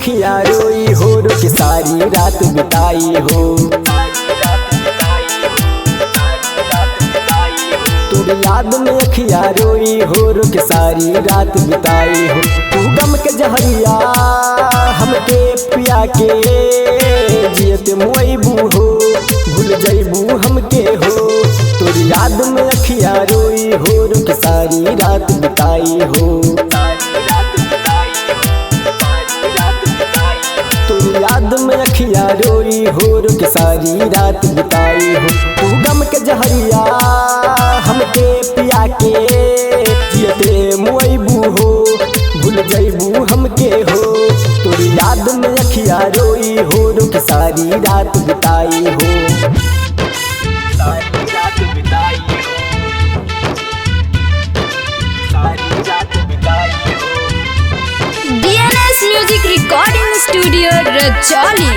अखियाँ रोई हो, रुक सारी रात बिताई हो। तोरी याद में अखियाँ रोई हो, रुक सारी रात बिताई हो। तू गम के जहरिया हमके पिया के जियत मोइबू हो, भूल जइबू हमके हो। तोरी याद में अखियाँ रोई हो, रुक सारी रात बिताई हो। तोरी याद में अखियाँ रोई हो, रुक सारी रात बिताई हो। तू गम के जहरिया हमके पिया के जियते मोइबू हो, भूल जइबू हमके हो। तोरी याद में अखियाँ रोई हो, रुक सारी रात बिताई हो। सारी रात बिताई हो, सारी रात बिताई हो। DNS music recording studio Rajauli.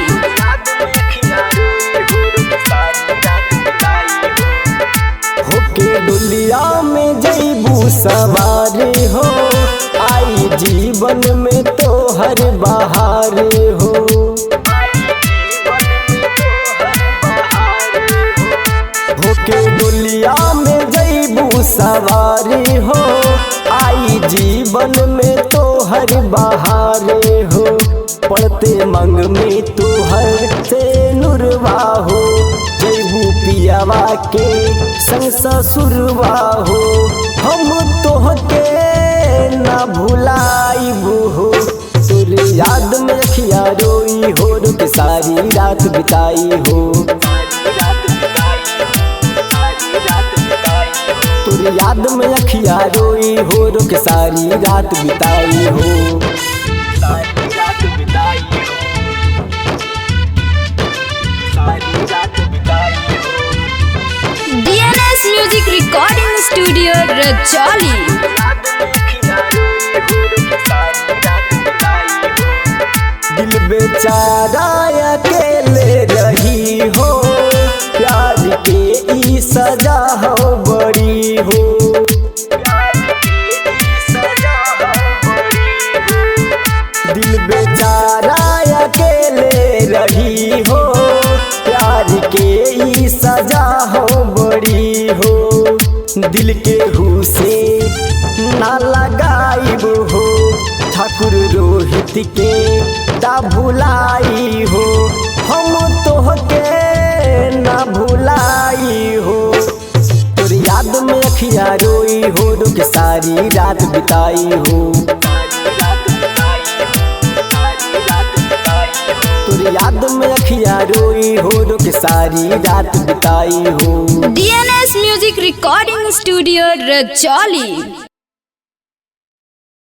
होके दुनिया में जइबू सवार हो, आई जीवन में तो हर बहार हो। होके दुनिया में जइबू सवार हो, आई जीवन में तो हर बहार हो। पढ़ते मंग में तू हर से नुरवा हो, जइबू पियावा के संग ससुरवा हो। हम तोहके ना भुलाइबू हो, तोरे याद में अखियाँ रोई हो, रुक सारी रात बिताई हो। तोरे याद में अखियाँ रोई हो, रुक सारी रात बिताई हो। सारी रात बिताई हो, सारी रात बिताई हो। DNS music recording studio Rajauli. दिल बेचारा अकेले रही हो, प्यार के ई सजा हो बड़ी हो। दिल बेचारा अकेले रही हो, प्यार के ई सजा हो बड़ी हो। दिल के हु से ना लगाइब हो, ठाकुर रोहित के दा भुलाई हो। हम तोहके ना भुलाई हो, तोर याद में अखियाँ रोई हो, रुक सारी रात बिताई हो। तोर याद में अखियाँ रोई हो, रुक सारी रात बिताई हो। DNS music recording studio Rajauli.